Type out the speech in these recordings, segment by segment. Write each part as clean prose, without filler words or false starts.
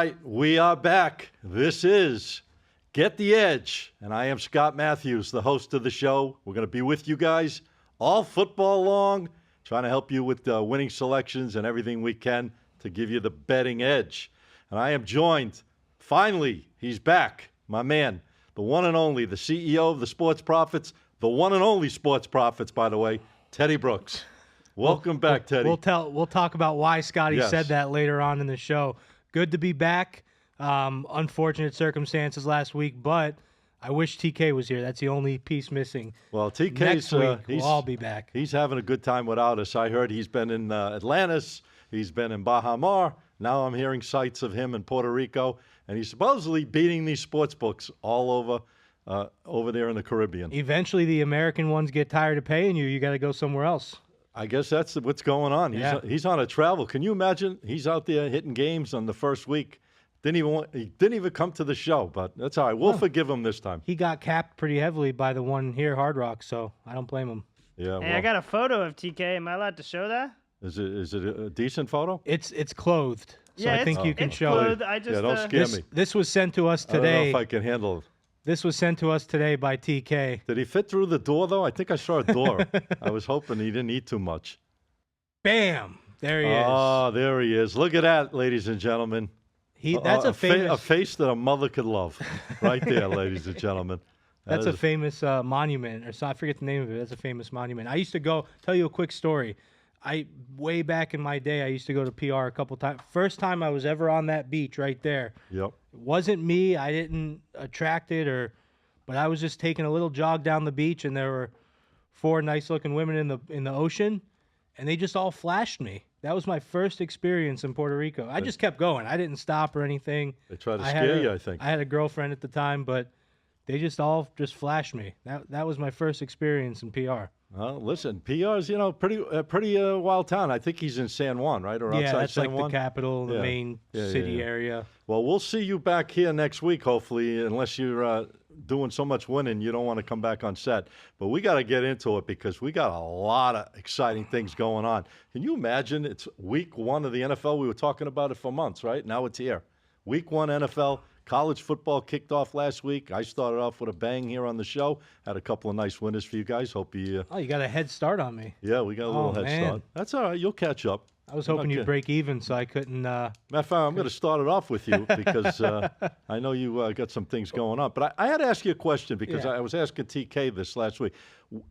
right, we are back. This is Get the Edge, and I am Scott Matthews, the host of the show. We're going to be with you guys all football long, trying to help you with winning selections and everything we can to give you the betting edge. And I am joined, finally, he's back, my man, the one and only, the CEO of the Sports Profits, the one and only Sports Profits, by the way, Teddy Brooks. Welcome back, Teddy. We'll talk about why Scotty said that later on in the show. Good to be back. Unfortunate circumstances last week, but I wish TK was here. That's the only piece missing. Well, TK's next week we'll all be back. He's having a good time without us. I heard he's been in Atlantis. He's been in Bahamas. Now I'm hearing sights of him in Puerto Rico, and he's supposedly beating these sports books all over there in the Caribbean. Eventually, the American ones get tired of paying you. You got to go somewhere else. I guess that's what's going on. He's on a travel. Can you imagine? He's out there hitting games on the first week. He didn't even come to the show, but that's all right. We'll forgive him this time. He got capped pretty heavily by the one here, Hard Rock, so I don't blame him. Yeah. Hey, I got a photo of TK. Am I allowed to show that? Is it a decent photo? It's clothed, so yeah, I think you can it's show clothed. it. Don't scare me. This was sent to us I don't know today. if I can handle it. This was sent to us today by TK. Did he fit through the door, though? I think I saw a door. I was hoping he didn't eat too much. Bam! There he is. Oh, there he is. Look at that, ladies and gentlemen. That's a famous... a face that a mother could love. Right there, ladies and gentlemen. That's a famous monument, or so I forget the name of it. That's a famous monument. I used to go, tell you a quick story. Way back in my day, I used to go to PR a couple times. First time I was ever on that beach right there. Yep. It wasn't me. I didn't attract it, but I was just taking a little jog down the beach, and there were 4 nice-looking women in the ocean, and they just all flashed me. That was my first experience in Puerto Rico. I just kept going. I didn't stop or anything. They tried to scare you, I think. I had a girlfriend at the time, but they just all flashed me. That was my first experience in PR. Well, listen, PR's, pretty wild town. I think he's in San Juan, right? Or outside that's San like Juan? the capital, the main city area. Well, we'll see you back here next week, hopefully, unless you're doing so much winning you don't want to come back on set. But we got to get into it because we got a lot of exciting things going on. Can you imagine? It's week 1 of the NFL. We were talking about it for months, right? Now it's here. Week 1 NFL. College football kicked off last week. I started off with a bang here on the show. Had a couple of nice winners for you guys. Hope you... you got a head start on me. Yeah, we got a little head start. That's all right. You'll catch up. I was hoping you'd break even, so I couldn't... Matter of fact, I'm going to start it off with you because I know you got some things going on. But I had to ask you a question because I was asking TK this last week.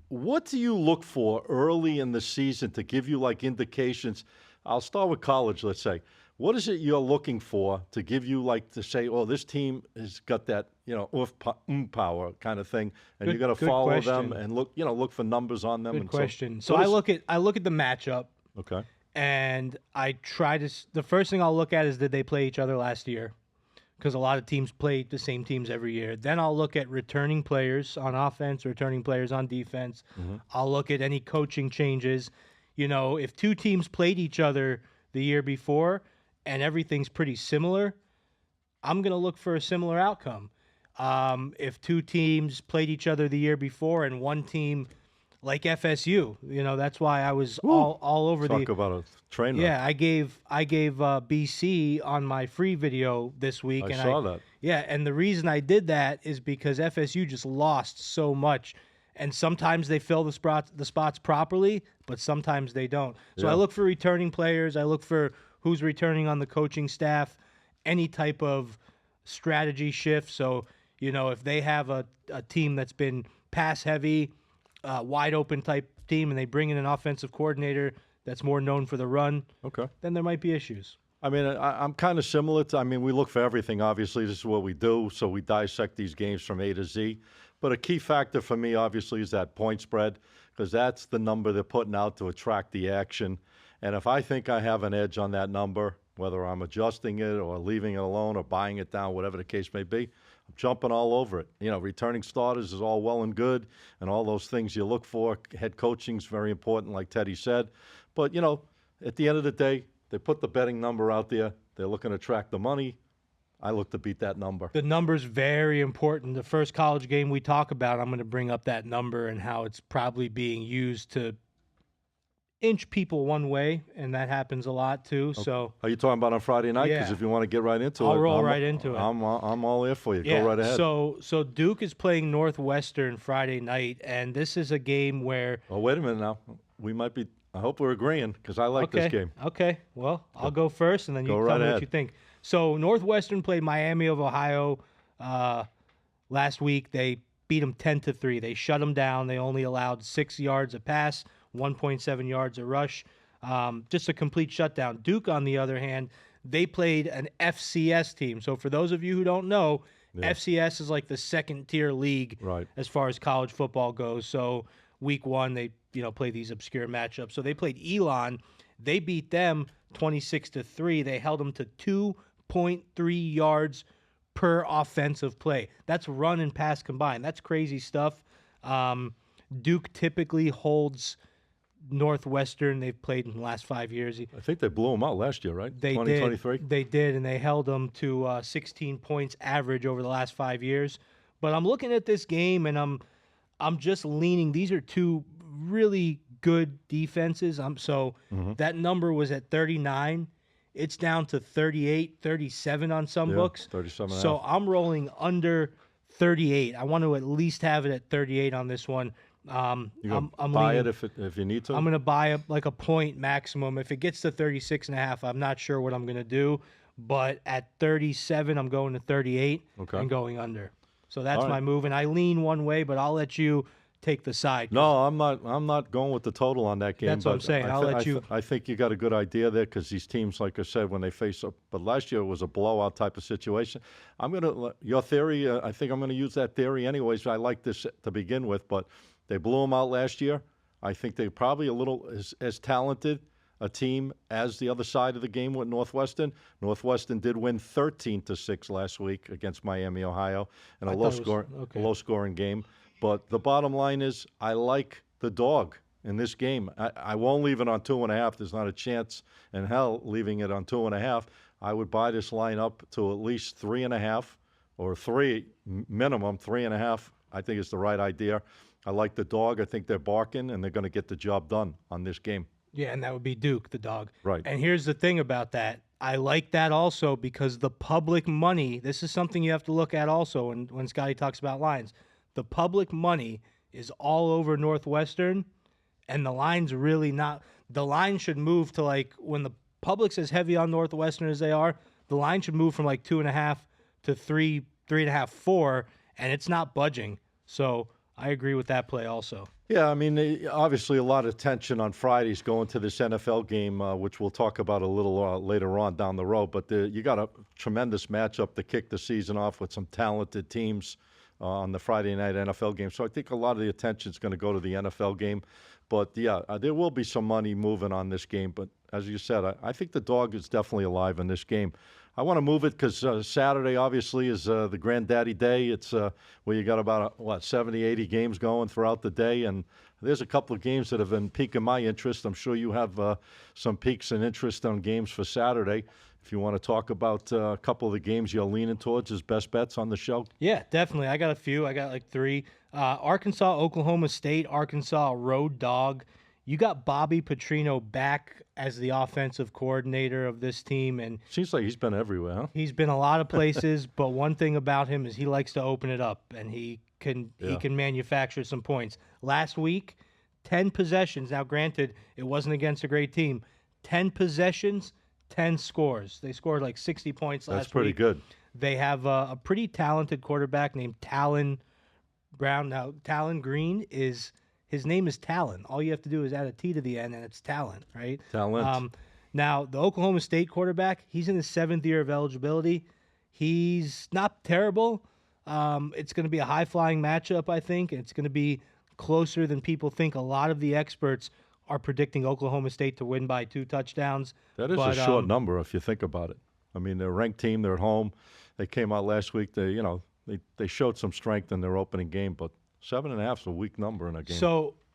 What do you look for early in the season to give you, like, indications? I'll start with college, let's say. What is it you're looking for to give you, like, to say, oh, this team has got that, power kind of thing, and you got to follow them and look for numbers on them. Good question. So I look at the matchup. Okay. And I try to. The first thing I'll look at is did they play each other last year, because a lot of teams play the same teams every year. Then I'll look at returning players on offense, returning players on defense. Mm-hmm. I'll look at any coaching changes. If 2 teams played each other the year before and everything's pretty similar, I'm going to look for a similar outcome. If 2 teams played each other the year before and one team, like FSU, that's why I was all over Talk about a train wreck. Yeah, I gave BC on my free video this week. I saw that. Yeah, and the reason I did that is because FSU just lost so much. And sometimes they fill the spots properly, but sometimes they don't. So I look for returning players. I look for who's returning on the coaching staff, any type of strategy shift. So, if they have a team that's been pass-heavy, wide open type team, and they bring in an offensive coordinator that's more known for the run, then there might be issues. I mean, I'm kind of similar to, we look for everything, obviously. This is what we do, so we dissect these games from A to Z. But a key factor for me, obviously, is that point spread, because that's the number they're putting out to attract the action. And if I think I have an edge on that number, whether I'm adjusting it or leaving it alone or buying it down, whatever the case may be, I'm jumping all over it. Returning starters is all well and good, and all those things you look for. Head coaching is very important, like Teddy said. But, at the end of the day, they put the betting number out there. They're looking to track the money. I look to beat that number. The number's very important. The first college game we talk about, I'm going to bring up that number and how it's probably being used to inch people one way, and that happens a lot too. So Are you talking about on Friday night? Because Yeah. if you want to get right into it, I'll roll right into it. I'm all there for you. yeah, Go right ahead. so Duke is playing Northwestern Friday night, and this is a game where Oh, wait a minute now. We might be. I hope we're agreeing because I like okay, this game. okay. Well, I'll go first, and then you Go tell right me what ahead. you think. So Northwestern played Miami of Ohio last week. They beat them 10-3. They shut them down. They only allowed 6 yards a pass, 1.7 yards a rush. Just a complete shutdown. Duke, on the other hand, they played an FCS team. So for those of you who don't know, FCS is like the second tier league Right. as far as college football goes. So week one, they play these obscure matchups. So they played Elon. They beat them 26-3. They held them to 2.3 yards per offensive play. That's run and pass combined. That's crazy stuff. Duke typically holds Northwestern. They've played in the last 5 years. I think they blew them out last year, right? They 2023. did. They did, and they held them to 16 points average over the last 5 years. But I'm looking at this game, and I'm just leaning. These are two really good defenses. That number was at 39. It's down to 38, 37 on some books. 37 and a So half. I'm rolling under 38. I want to at least have it at 38 on this one. You gonna I'm buy leaning, it if you need to. I'm going to buy like a point maximum. If it gets to 36.5, I'm not sure what I'm going to do. But at 37, I'm going to 38 and going under. So that's All right. my move. And I lean one way, but I'll let you take the side. No, I'm not going with the total on that game. That's what I'm but saying. I'll let you- I think you got a good idea there because these teams, like I said, when they face up. But last year it was a blowout type of situation. Your theory. I think I'm gonna use that theory anyways. I like this to begin with, but they blew them out last year. I think they're probably a little as talented a team as the other side of the game with Northwestern. Northwestern did win 13-6 last week against Miami, Ohio, in a low scoring game. But the bottom line is, I like the dog in this game. I won't leave it on 2.5. There's not a chance in hell leaving it on 2.5. I would buy this line up to at least 3.5 or 3 minimum 3.5. I think it's the right idea. I like the dog. I think they're barking and they're going to get the job done on this game. Yeah, and that would be Duke, the dog. Right. And here's the thing about that. I like that also because the public money, this is something you have to look at also when Scotty talks about lines. The public money is all over Northwestern, and the line's really not. The line should move to like when the public's as heavy on Northwestern as they are, the line should move from like 2.5 to 3, 3.5, 4, and it's not budging. So I agree with that play also. Yeah, I mean, obviously a lot of tension on Fridays going to this NFL game, which we'll talk about a little later on down the road. But you got a tremendous matchup to kick the season off with some talented teams on the Friday night NFL game. So I think a lot of the attention is going to go to the NFL game. But, yeah, there will be some money moving on this game. But as you said, I think the dog is definitely alive in this game. I want to move it because Saturday, obviously, is the Granddaddy Day. It's where you got about, 70, 80 games going throughout the day. And there's a couple of games that have been piquing my interest. I'm sure you have some peaks and interest on games for Saturday. If you want to talk about a couple of the games you're leaning towards as best bets on the show. Yeah, definitely. I got a few. I got like 3. Arkansas, Oklahoma State. Arkansas, road dog. You got Bobby Petrino back as the offensive coordinator of this team, and Seems like he's been everywhere, huh? he's been a lot of places. But one thing about him is he likes to open it up, and he can manufacture some points. Last week, 10 possessions. Now, granted, it wasn't against a great team. 10 possessions, 10 scores. They scored like 60 points last week. That's pretty good. They have a pretty talented quarterback named Talon Brown. Now, Talon Green his name is Talon. All you have to do is add a T to the end, and it's Talon, right? Talent. Now, the Oklahoma State quarterback, he's in his 7th year of eligibility. He's not terrible. It's going to be a high-flying matchup, I think. It's going to be closer than people think. A lot of the experts are predicting Oklahoma State to win by 2 touchdowns. That is a short number if you think about it. I mean, they're a ranked team. They're at home. They came out last week. They showed some strength in their opening game, but 7.5 is a weak number in a game.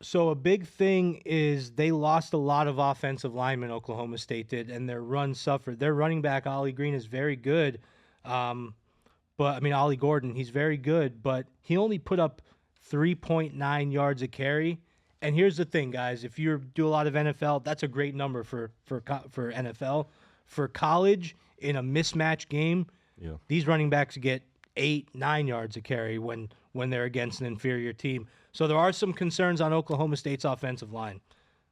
So a big thing is they lost a lot of offensive linemen, Oklahoma State did, and their run suffered. Their running back, Ollie Green, is very good. Ollie Gordon, he's very good, but he only put up 3.9 yards a carry, And here's the thing, guys. If you do a lot of NFL, that's a great number for NFL. For college, in a mismatch game, these running backs get 8-9 yards a carry when they're against an inferior team. So there are some concerns on Oklahoma State's offensive line.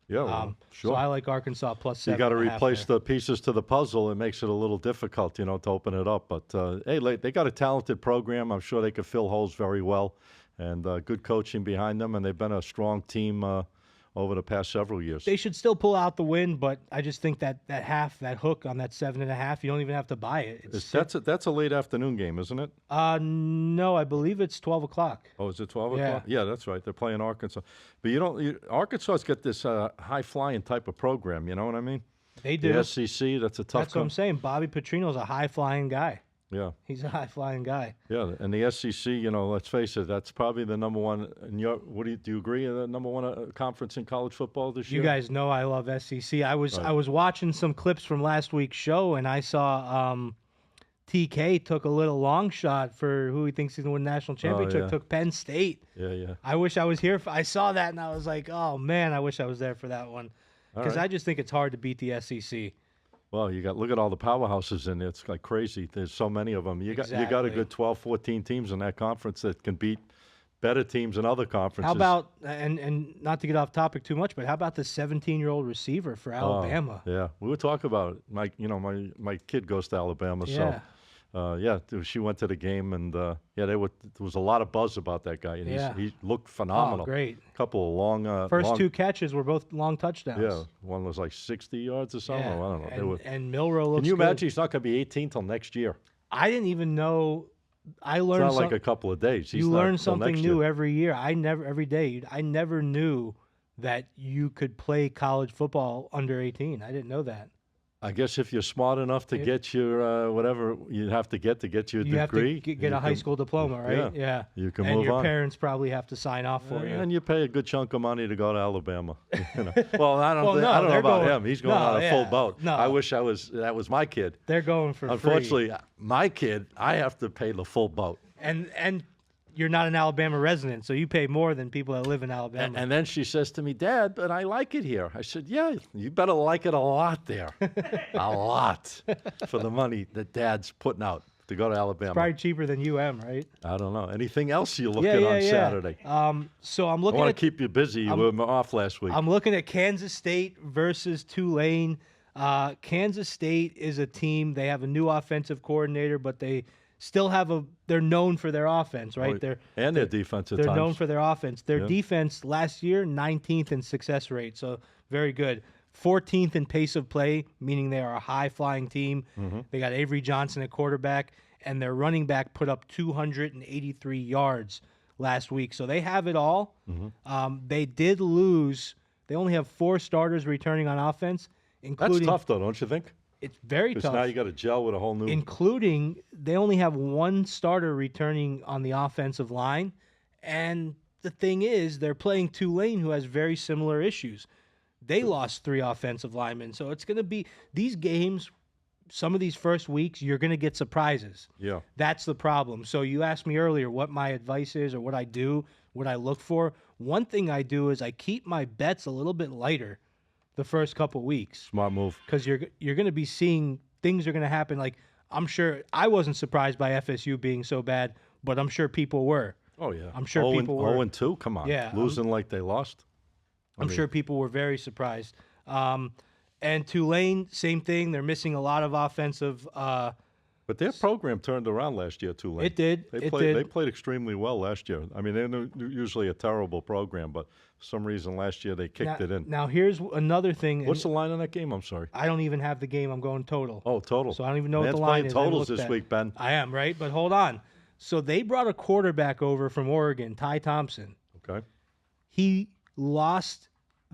Yeah, well, sure. So I like Arkansas plus 7. You got to replace the pieces to the puzzle. It makes it a little difficult, to open it up. But, hey, they got a talented program. I'm sure they could fill holes very well. And good coaching behind them. And they've been a strong team over the past several years. They should still pull out the win, but I just think that hook on that 7.5, you don't even have to buy it. That's a late afternoon game, isn't it? No, I believe it's 12 o'clock. Oh, is it 12 Yeah. o'clock? Yeah, that's right. They're playing Arkansas. But Arkansas's got this high-flying type of program, you know what I mean? They do. The SEC, that's a tough That's what I'm saying. Bobby Petrino's a high-flying guy. Yeah. He's a high-flying guy. Yeah, and the SEC, let's face it, that's probably the number one. Do you agree? The number one conference in college football this year? You guys know I love SEC. I was watching some clips from last week's show, and I saw TK took a little long shot for who he thinks he's going to win the national championship. yeah. Took Penn State. Yeah. I wish I was here. I saw that, and I was like, oh man, I wish I was there for that one, because I just think it's hard to beat the SEC. Well, look at all the powerhouses in there. It's like crazy. There's so many of them. You got a good 12, 14 teams in that conference that can beat better teams in other conferences. How about, and not to get off topic too much, but how about the 17-year-old receiver for Alabama? Yeah, we would talk about it. My kid goes to Alabama, Yeah. so she went to the game, and there was a lot of buzz about that guy, and he looked phenomenal. Oh, great. Couple of long First two catches were both long touchdowns. Yeah, one was like 60 yards or something. Yeah. I don't know. And Milroe looks Can you good. imagine he's not going to be 18 till next year? I didn't even know. I It's learned not like a couple of days. you learn something new every year. Every day. I never knew that you could play college football under 18. I didn't know that. I guess if you're smart enough to get your whatever you have to get your You degree, have to get a high school diploma, right? Yeah. You can and move your on. parents probably have to sign off for you. And you pay a good chunk of money to go to Alabama. Well, I don't Well, no, I don't know they're about going- him. He's going no, on a yeah, full boat. no. I wish that was my kid. They're going for Unfortunately, my kid, I have to pay the full boat. free. And you're not an Alabama resident, so you pay more than people that live in Alabama. And then she says to me, Dad, but I like it here. I said, yeah, you better like it a lot there. A lot for the money that Dad's putting out to go to Alabama. Probably cheaper than UM, right? I don't know. Anything else you look at on Saturday? So I'm I looking want at to keep you busy. You were off last week. I'm looking at Kansas State versus Tulane. Kansas State is a team. They have a new offensive coordinator, but they still they're known for their offense, right? their defense at They're times. known for their offense. Their defense last year, 19th in success rate, so very good. 14th in pace of play, meaning they are a high-flying team. Mm-hmm. They got Avery Johnson at quarterback, and their running back put up 283 yards last week. So they have it all. Mm-hmm. They did lose. They only have 4 starters returning on offense, including. That's tough, though, don't you think? It's very Because tough. now you got to gel with a whole new. Including, they only have 1 starter returning on the offensive line. And the thing is, they're playing Tulane, who has very similar issues. They lost 3 offensive linemen. So it's going to be these games, some of these first weeks, you're going to get surprises. Yeah. That's the problem. So you asked me earlier what my advice is or what I do, what I look for. One thing I do is I keep my bets a little bit lighter the first couple weeks. Smart move. Because you're going to be seeing things are going to happen. Like, I'm sure I wasn't surprised by FSU being so bad, but I'm sure people were. Oh, yeah. I'm sure people were. 0-2? Come on. Yeah, Losing like they lost? I'm sure people were very surprised. And Tulane, same thing. They're missing a lot of offensive. But their program turned around last year, too. It did. They It played. did. They played extremely well last year. I mean, they're usually a terrible program, but for some reason last year they kicked it in. Now here's another thing. What's the line on that game? I'm sorry. I don't even have the game. I'm going total. Oh, total. So I don't even know Man's what the line playing is. I totals looked this at- week, Ben. I am, right? But hold on. So they brought a quarterback over from Oregon, Ty Thompson. Okay. He lost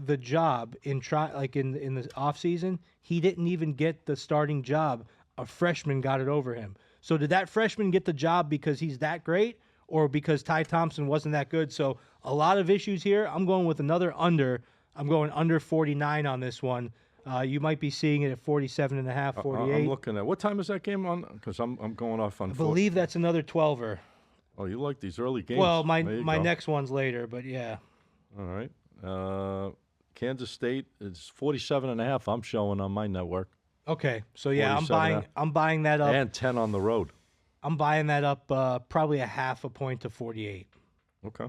the job in the offseason. He didn't even get the starting job. A freshman got it over him. So did that freshman get the job because he's that great or because Ty Thompson wasn't that good? So a lot of issues here. I'm going with another under. I'm going under 49 on this one. You might be seeing it at 47.5, 48. I'm looking at what time is that game on? Because I'm going off on. I believe that's another 12er. Oh, you like these early games? Well, There you my go. next one's later, but yeah. All right. Kansas State is 47.5. I'm showing on my network, Okay, so yeah, 47.5. I'm buying that up. and 10 on the road. I'm buying that up probably a half a point to 48. Okay.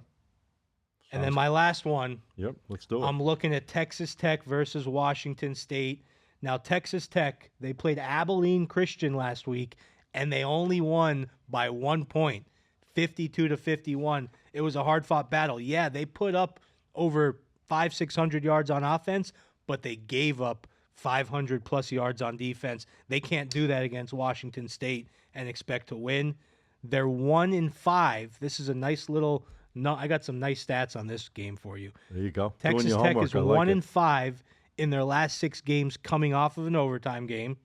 And then my last one, Yep. Let's do it. I'm looking at Texas Tech versus Washington State. Now, Texas Tech, they played Abilene Christian last week, and they only won by 1 point, 52-51. It was a hard-fought battle. Yeah, they put up over 600 yards on offense, but they gave up 500-plus yards on defense. They can't do that against Washington State and expect to win. They're 1-5. This is a nice little... No, I got some nice stats on this game for you. There you go. Texas Doing your Tech homework. is I like 1-5 in their last 6 games coming off of an overtime game.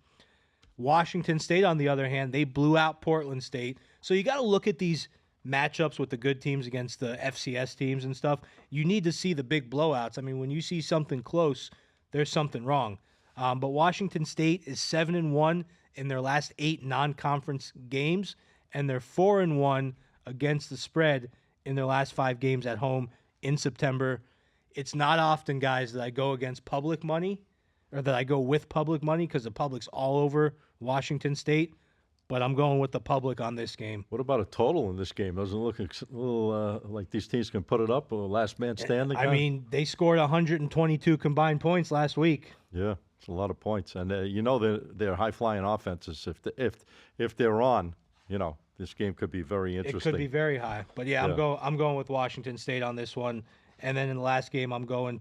Washington State, on the other hand, they blew out Portland State. So you got to look at these matchups with the good teams against the FCS teams and stuff. You need to see the big blowouts. I mean, when you see something close, there's something wrong. But Washington State is 7-1 in their last 8 non-conference games, and they're 4-1 against the spread in their last 5 games at home in September. It's not often, guys, that I go against public money or that I go with public money because the public's all over Washington State, but I'm going with the public on this game. What about a total in this game? Doesn't it look a little like these teams can put it up, or last man standing? I mean, they scored 122 combined points last week. Yeah, it's a lot of points. And, they're high-flying offenses. If they're on, this game could be very interesting. It could be very high, but yeah. I'm going with Washington State on this one, and then in the last game I'm going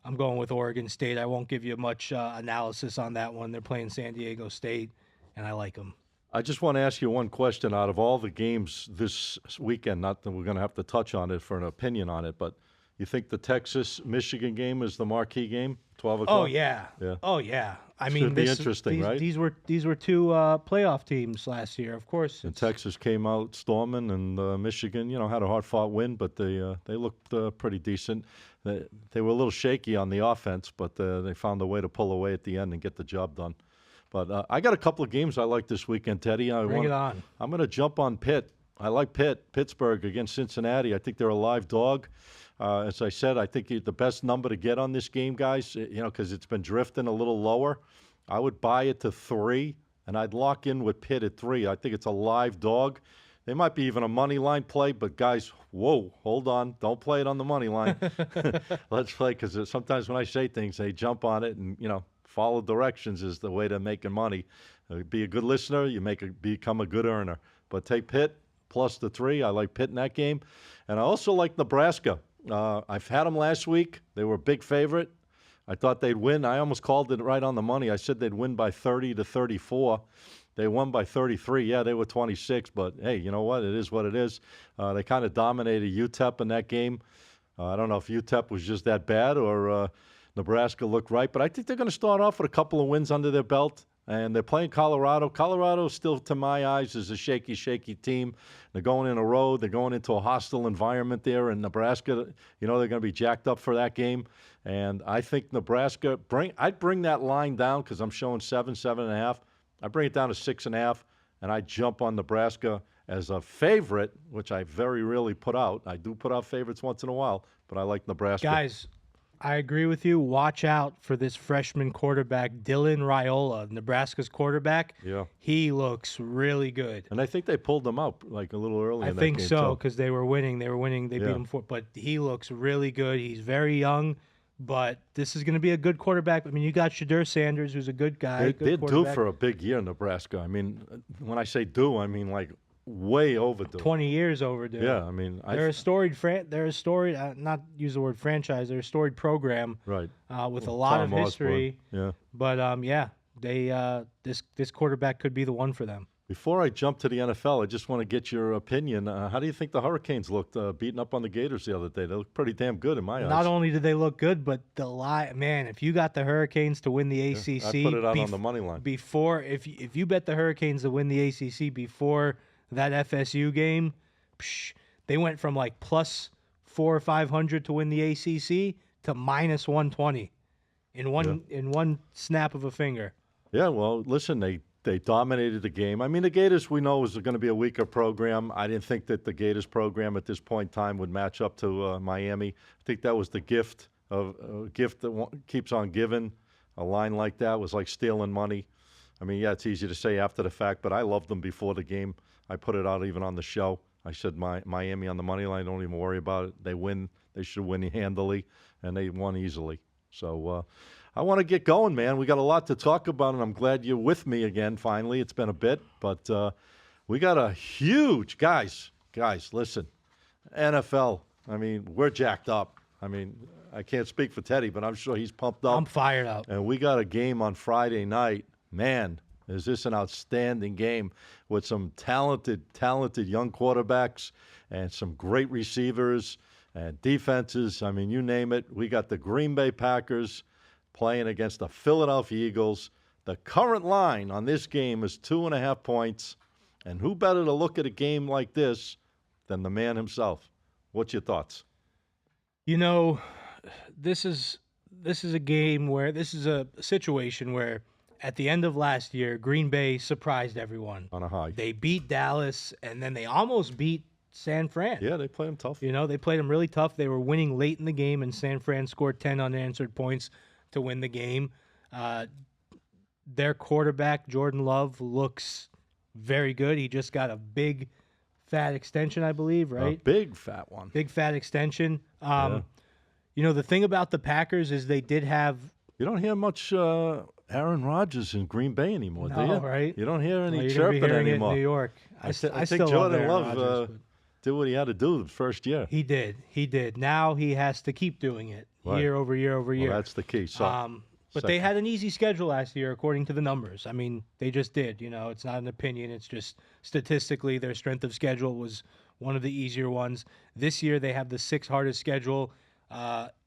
with Oregon State. I won't give you much analysis on that one. They're playing San Diego State, and I like them. I just want to ask you one question. Out of all the games this weekend, not that we're going to have to touch on it for an opinion on it, but you think the Texas-Michigan game is the marquee game, 12 o'clock? Oh yeah. Yeah. Oh yeah. I Should mean, be interesting, right? These were 2 playoff teams last year, of course. And Texas came out storming, and Michigan, had a hard-fought win, but they looked pretty decent. They were a little shaky on the offense, but they found a way to pull away at the end and get the job done. But I got a couple of games I like this weekend, Teddy. Bring it on. I'm going to jump on Pitt. I like Pitt, Pittsburgh against Cincinnati. I think they're a live dog. As I said, I think the best number to get on this game, guys, because it's been drifting a little lower. I would buy it to 3, and I'd lock in with Pitt at 3. I think it's a live dog. They might be even a money line play, but guys, whoa, hold on. Don't play it on the money line. Let's play, because sometimes when I say things, they jump on it, and, follow directions is the way to making money. Be a good listener, you become a good earner. But take Pitt plus the 3. I like Pitt in that game. And I also like Nebraska. I've had them last week. They were a big favorite. I thought they'd win. I almost called it right on the money. I said they'd win by 30-34. They won by 33. Yeah, they were 26, but hey, you know what? It is what it is. They kind of dominated UTEP in that game. I don't know if UTEP was just that bad or Nebraska looked right, but I think they're going to start off with a couple of wins under their belt. And they're playing Colorado. Colorado still, to my eyes, is a shaky, shaky team. They're going in a road. They're going into a hostile environment there. And Nebraska, they're going to be jacked up for that game. And I think Nebraska, I'd bring that line down because I'm showing 7.5. I bring it down to 6.5, and I jump on Nebraska as a favorite, which I very rarely put out. I do put out favorites once in a while, but I like Nebraska. Guys, I agree with you. Watch out for this freshman quarterback, Dylan Raiola, Nebraska's quarterback. Yeah. He looks really good. And I think they pulled them out like a little early in that game. I think so, because they were winning. They beat him but he looks really good. He's very young, but this is going to be a good quarterback. I mean, you got Shadur Sanders, who's a good guy. They're due for a big year in Nebraska. I mean, when I say due, I mean like way overdue. 20 years overdue. Yeah, I mean, they're a storied not use the word franchise. They're a storied program, right? With a lot of history. Yeah, but they this quarterback could be the one for them. Before I jump to the NFL, I just want to get your opinion. How do you think the Hurricanes looked beating up on the Gators the other day? They looked pretty damn good in my eyes. Not only did they look good, but man, if you got the Hurricanes to win the ACC, I put it out on the money line. If you bet the Hurricanes to win the ACC before that FSU game, they went from like plus 400 or 500 to win the ACC to minus 120 in one snap of a finger. Yeah, well, listen, they They dominated the game. I mean, the Gators, we know, was going to be a weaker program. I didn't think that the Gators program at this point in time would match up to Miami. I think that was the gift that keeps on giving. A line like that was like stealing money. I mean, yeah, it's easy to say after the fact, but I loved them before the game. I put it out even on the show. I said Miami on the money line, don't even worry about it. They win. They should win handily, and they won easily. So I want to get going, man. We got a lot to talk about, and I'm glad you're with me again, finally. It's been a bit, but we got a huge, guys, listen, NFL, I mean, we're jacked up. I mean, I can't speak for Teddy, but I'm sure he's pumped up. I'm fired up. And we got a game on Friday night. Man, is this an outstanding game with some talented young quarterbacks and some great receivers and defenses. I mean, you name it. We got the Green Bay Packers playing against the Philadelphia Eagles. The current line on this game is 2.5 points. And who better to look at a game like this than the man himself? What's your thoughts? You know, this is a game where this is a situation where at the end of last year, Green Bay surprised everyone. On a high. They beat Dallas, and then they almost beat San Fran. Yeah, they played them tough. You know, they played them really tough. They were winning late in the game, and San Fran scored 10 unanswered points to win the game. Their quarterback, Jordan Love, looks very good. He just got a big, fat extension, I believe, right? A big, fat one. Big, fat extension. Yeah. You know, the thing about the Packers is they did have... You don't hear much Aaron Rodgers in Green Bay anymore, do you? Right? You don't hear any Well, you're chirping gonna be hearing anymore. it in New York. I still think love Jordan Aaron Love Rodgers, but did what he had to do the first year. he did. Now he has to keep doing it Right. year over year over year. Well, that's the key. So, But they had an easy schedule last year, according to the numbers. I mean, they just did. You know, it's not an opinion. It's just statistically their strength of schedule was one of the easier ones. This year they have the 6th hardest schedule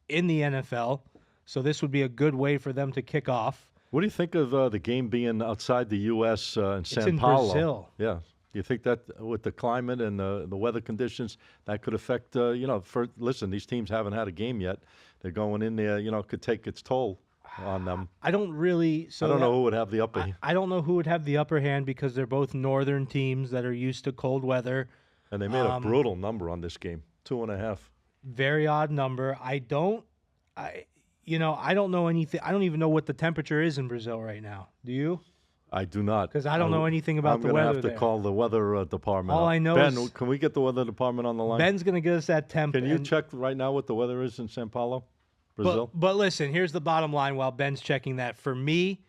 in the NFL. So this would be a good way for them to kick off. what do you think of the game being outside the U.S. In It's San in Paulo? Brazil. Yeah. Do you think that with the climate and the weather conditions, that could affect, listen, these teams haven't had a game yet. They're going in there, could take its toll on them. I don't really. So I don't know who would have the upper. I don't know who would have the upper hand because they're both northern teams that are used to cold weather. And they made a brutal number on this game, 2.5. Very odd number. I don't know anything. I don't even know what the temperature is in Brazil right now. Do you? I do not. Because I don't know anything about the I'm weather going to have to there. call the weather department. All I know Ben, is- can we get the weather department on the line? Ben's going to get us that temp. Can you and- check right now what the weather is in Sao Paulo, Brazil? But listen, here's the bottom line while Ben's checking that. For me,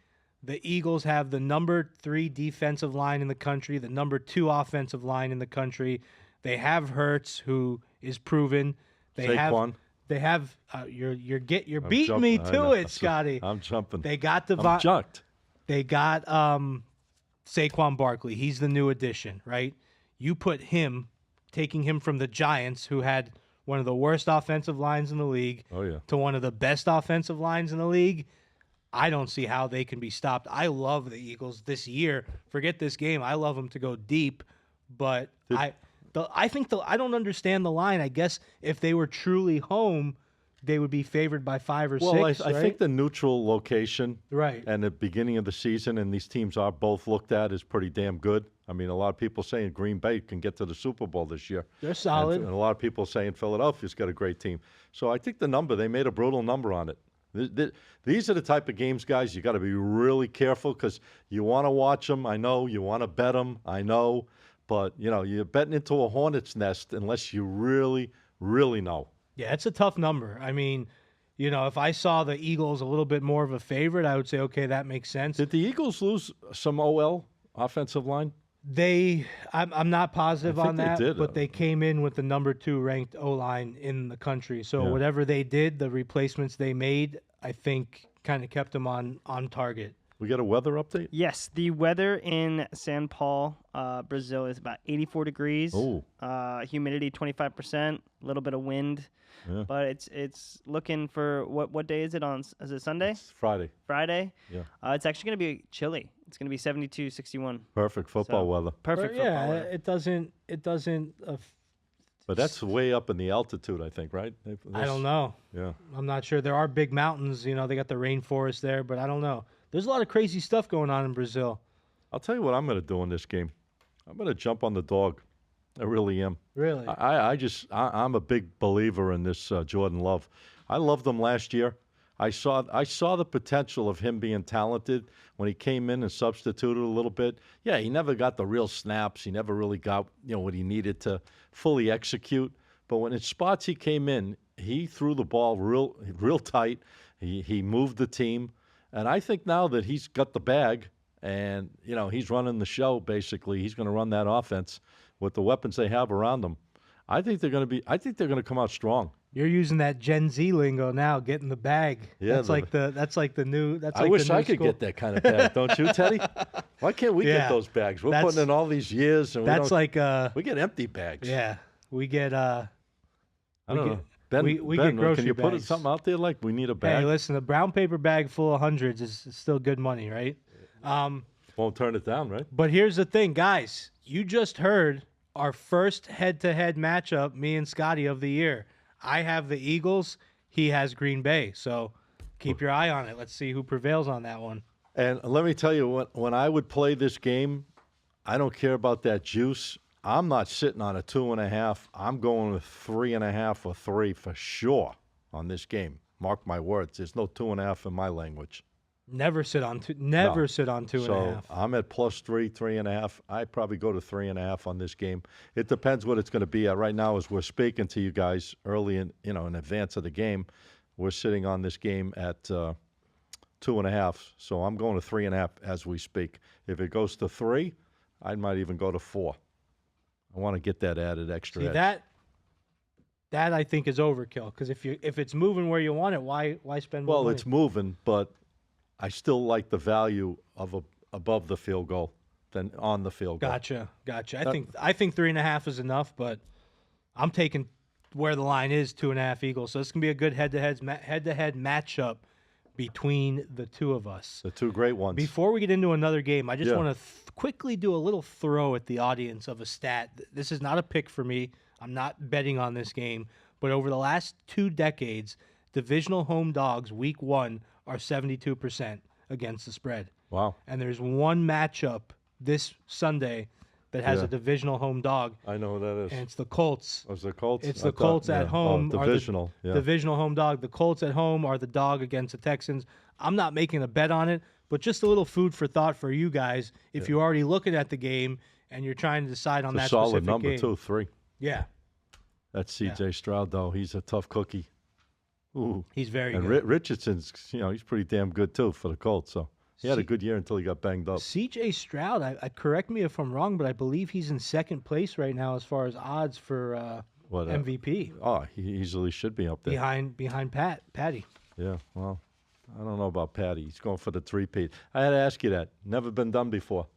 the Eagles have the number 3 defensive line in the country, the number 2 offensive line in the country. They have Hurts, who is proven. Saquon. They have you're beating me to it, Scotty. I'm jumping. They got I'm jucked. They got Saquon Barkley. He's the new addition, right? You put him, taking him from the Giants, who had one of the worst offensive lines in the league, Oh, yeah. to one of the best offensive lines in the league. I don't see how they can be stopped. I love the Eagles this year. Forget this game. I love them to go deep, but I don't understand the line. I guess if they were truly home, they would be favored by 5 or 6. Well, I right? think the neutral location Right. and the beginning of the season, and these teams are both looked at, is pretty damn good. I mean, a lot of people saying Green Bay can get to the Super Bowl this year. They're solid. And a lot of people saying Philadelphia's got a great team. So I think the number, they made a brutal number on it. These are the type of games, guys, you got to be really careful because you want to watch them. I know. You want to bet them. I know. But, you're betting into a hornet's nest unless you really, really know. Yeah, it's a tough number. I mean, if I saw the Eagles a little bit more of a favorite, I would say, okay, that makes sense. Did the Eagles lose some OL offensive line? I'm not positive I think on they that, did. but they came in with the number 2 ranked O-line in the country. So Yeah. whatever they did, the replacements they made, I think kind of kept them on target. We got a weather update? Yes, the weather in San Paul, Brazil is about 84 degrees. Oh. Humidity 25%, a little bit of wind. Yeah. But it's looking for what day is it on? Is it Sunday? It's Friday. Friday? Yeah. It's actually going to be chilly. It's going to be 72, 61. Perfect football weather. Perfect But football yeah, weather. it doesn't. But that's way up in the altitude, I think, right? I don't know. Yeah. I'm not sure. There are big mountains. They got the rainforest there, but I don't know. There's a lot of crazy stuff going on in Brazil. I'll tell you what I'm going to do in this game. I'm going to jump on the dog. I really am. Really? I'm a big believer in this Jordan Love. I loved him last year. I saw the potential of him being talented when he came in and substituted a little bit. Yeah, he never got the real snaps. He never really got what he needed to fully execute. But when in spots he came in, he threw the ball real tight. He moved the team, and I think now that he's got the bag and he's running the show. Basically, he's going to run that offense with the weapons they have around them. I think they're going to come out strong. You're using that Gen Z lingo now, getting the bag. Yeah, that's like the new. That's I like wish the new I could school. get that kind of bag, don't you, Teddy? Why can't we get those bags? We're putting in all these years, and we get empty bags. Yeah, we get. I don't know. Ben, we Ben, get grocery can you put bags. something out there like we need a bag? Hey, listen, a brown paper bag full of hundreds is still good money, right? Won't turn it down, right? But here's the thing, guys. You just heard our first head-to-head matchup, me and Scotty, of the year. I have the Eagles. He has Green Bay. So keep your eye on it. Let's see who prevails on that one. And let me tell you, when I would play this game, I don't care about that juice. I'm not sitting on a 2.5. I'm going with 3.5 or 3 for sure on this game. Mark my words. There's no 2.5 in my language. Never sit on two. Sit on 2.5. So I'm at +3, 3.5. I'd probably go to 3.5 on this game. It depends what it's going to be at. Right now, as we're speaking to you guys early in advance of the game, we're sitting on this game at 2.5. So I'm going to 3.5 as we speak. If it goes to 3, I might even go to 4. I want to get that added extra. See, edge. that I think is overkill, because if it's moving where you want it, why spend more money? It's moving, but I still like the value of above the field goal than on the field goal. Gotcha. I think 3.5 is enough, but I'm taking where the line is 2.5 Eagles. So this can be a good head-to-head matchup between the two of us. The two great ones. Before we get into another game, I just want to quickly do a little throw at the audience of a stat. This is not a pick for me. I'm not betting on this game. But over the last 2 decades, divisional home dogs, week 1, are 72% against the spread. Wow. And there's one matchup this Sunday that has a divisional home dog. I know who that is. And it's the Colts. Oh, it's the Colts? It's the Colts at home. Divisional. Divisional home dog. The Colts at home are the dog against the Texans. I'm not making a bet on it, but just a little food for thought for you guys if you're already looking at the game and you're trying to decide on that solid specific number, game. too, 3. Yeah. That's C.J. Stroud, though. He's a tough cookie. Ooh. He's very good. And Richardson's, he's pretty damn good, too, for the Colts. So he had a good year until he got banged up. C.J. Stroud, I correct me if I'm wrong, but I believe he's in second place right now as far as odds for MVP. He easily should be up there. Behind Patty. Yeah, well, I don't know about Patty. He's going for the 3-peat. I had to ask you that. Never been done before.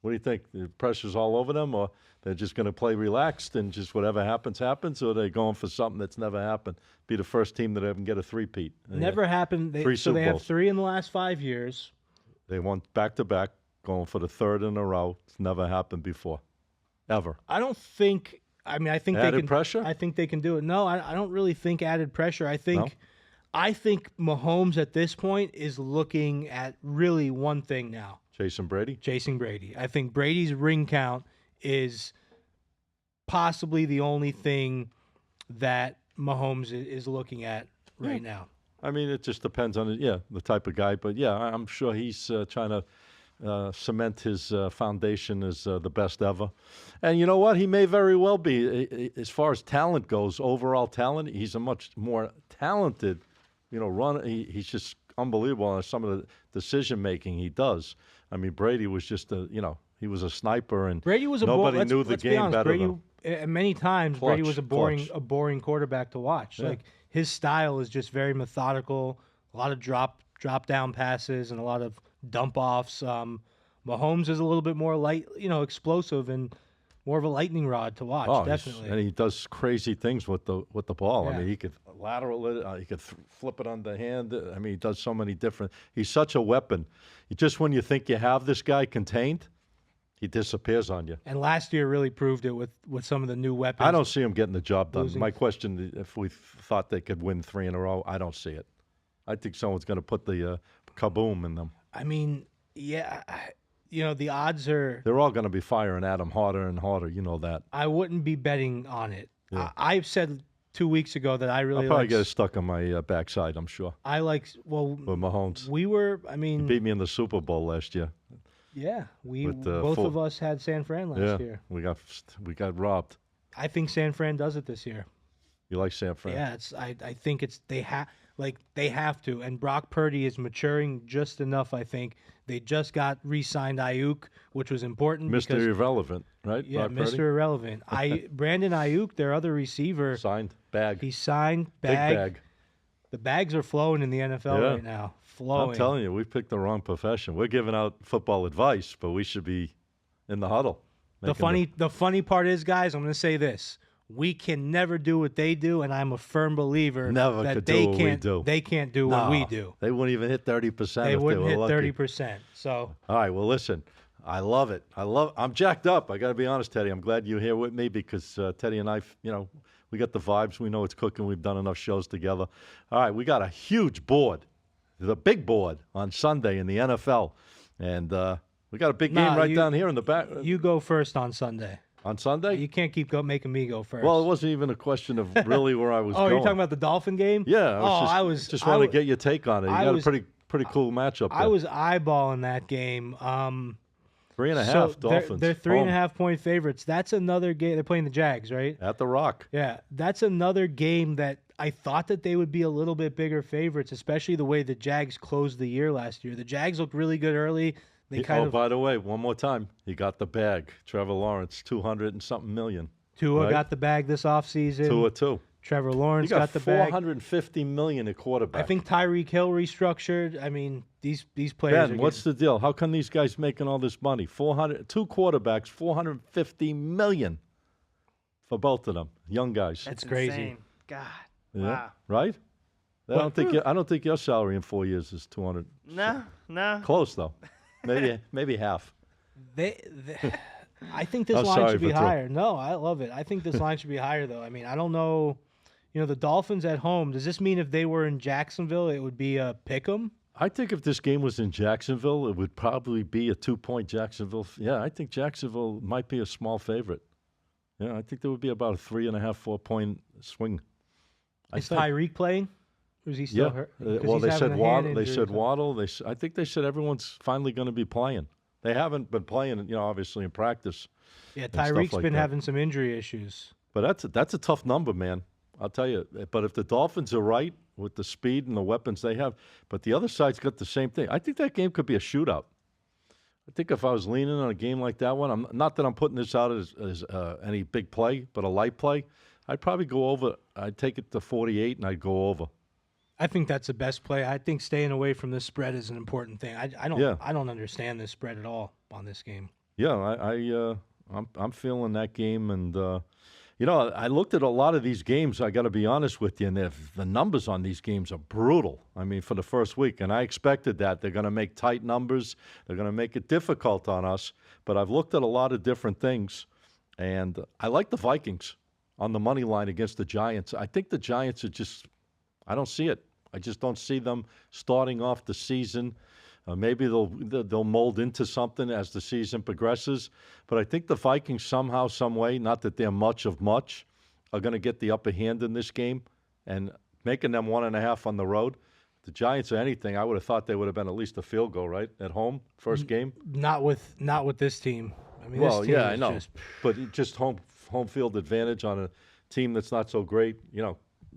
What do you think? The pressure's all over them, or they're just going to play relaxed and just whatever happens, happens, or are they going for something that's never happened? Be the first team that ever get a 3-peat. Never happened. Three so they Super have 3 in the last 5 years. They won back-to-back, going for the 3rd in a row. It's never happened before, ever. I don't think. I mean, I think added they can. Pressure? I think they can do it. No, I don't really think added pressure. I think Mahomes at this point is looking at really one thing now. Chasing Brady. I think Brady's ring count is possibly the only thing that Mahomes is looking at right now. I mean, it just depends on the type of guy. But, I'm sure he's trying to cement his foundation as the best ever. And you know what? He may very well be. As far as talent goes, overall talent, he's a much more talented, runner. He's just unbelievable on some of the decision-making he does. I mean, Brady was just he was a sniper, and Brady was nobody knew the game better Brady, than him. Many times, Brady was a boring quarterback to watch. Yeah. Like his style is just very methodical. A lot of drop down passes and a lot of dump offs. Mahomes is a little bit more light, explosive and more of a lightning rod to watch. Definitely, and he does crazy things with the ball. Yeah. I mean, he could lateral it, he could flip it on the hand. I mean, he does so many different. He's such a weapon. Just when you think you have this guy contained, he disappears on you. And last year really proved it with some of the new weapons. I don't see him getting the job done. Losing. My question, if we thought they could win 3 in a row, I don't see it. I think someone's going to put the kaboom in them. I mean, the odds are. They're all going to be firing at him harder and harder. You know that. I wouldn't be betting on it. Yeah. I've said 2 weeks ago that I really I'll probably like. get it stuck on my backside, I'm sure, with Mahomes. We were. He beat me in the Super Bowl last year. Yeah, with, both of us had San Fran last year. we got robbed. I think San Fran does it this year. You like San Fran? Yeah, I think they have to. And Brock Purdy is maturing just enough. I think they just got re-signed Ayuk, which was important. Mr. Irrelevant, right? Yeah, Brock Purdy? Mr. Irrelevant. Brandon Ayuk, their other receiver, Signed bag. he signed Big bag. The bags are flowing in the NFL Yeah. right now. Flowing. I'm telling you, we picked the wrong profession. We're giving out football advice, but we should be in the huddle. The funny part is, guys, I'm going to say this: we can never do what they do, and I'm a firm believer Never that could they do what we can't. do. They can't do what we do. They wouldn't even hit 30%. They if wouldn't they were hit lucky. 30%. So All right, well, listen, I love it. I'm jacked up. I got to be honest, Teddy. I'm glad you're here with me because Teddy and I, we got the vibes. We know it's cooking. We've done enough shows together. All right, we got a huge board, the big board on Sunday in the NFL. And we got a big game right down here in the back. you go first on Sunday. On Sunday? You can't keep making me go first. Well, it wasn't even a question of really where I was oh, going. you're talking about the Dolphin game? Yeah, I just wanted to get your take on it. You got a pretty cool matchup there. I was eyeballing that game. 3.5 Dolphins. They're 3.5 point favorites. That's another game. They're playing the Jags, right? At the Rock. Yeah, that's another game that I thought that they would be a little bit bigger favorites, especially the way the Jags closed the year last year. The Jags looked really good early. By the way, one more time, he got the bag. Trevor Lawrence, 200 and something million. Tua right? got the bag this offseason. Tua too. Trevor Lawrence He got the bag. 450 million at quarterback. I think Tyreek Hill restructured. I mean, these players. Ben, what's the deal? How come these guys making all this money? 2 quarterbacks, 450 million for both of them, young guys. That's crazy. Insane. God. Yeah, Wow. right? I don't think your salary in 4 years is 200. No. Close though. Maybe half. I think this I'm line sorry, should be Vitro. higher. No, I love it. I think this line should be higher, though. I mean, I don't know. The Dolphins at home. Does this mean if they were in Jacksonville, it would be a pick 'em? I think if this game was in Jacksonville, it would probably be a 2-point Jacksonville. Yeah, I think Jacksonville might be a small favorite. Yeah, I think there would be about a 3.5, 4-point swing. Is Tyreek playing? Or is he still hurt? 'Cause Well, he's they having said a hand Waddle. They injury said or Waddle. I think they said everyone's finally going to be playing. They haven't been playing, obviously in practice. Yeah, and stuff Tyreek's like been that. having some injury issues. But that's a tough number, man. I'll tell you. But if the Dolphins are right with the speed and the weapons they have, but the other side's got the same thing. I think that game could be a shootout. I think if I was leaning on a game like that one, not that I'm putting this out as any big play, but a light play, I'd probably go over. I'd take it to 48 and I'd go over. I think that's the best play. I think staying away from this spread is an important thing. I don't understand this spread at all on this game. Yeah, I'm feeling that game, and I looked at a lot of these games. I got to be honest with you, and the numbers on these games are brutal. I mean, for the first week, and I expected that they're going to make tight numbers. They're going to make it difficult on us. But I've looked at a lot of different things, and I like the Vikings on the money line against the Giants. I think the Giants are I don't see it. I just don't see them starting off the season. Maybe they'll mold into something as the season progresses. But I think the Vikings somehow, some way, not that they're much, are going to get the upper hand in this game and making them 1.5 on the road. The Giants or anything, I would have thought they would have been at least a field goal, right, at home, first game. Not with this team. I mean, Well, this team yeah, is I know, just but just home field advantage on a team that's not so great.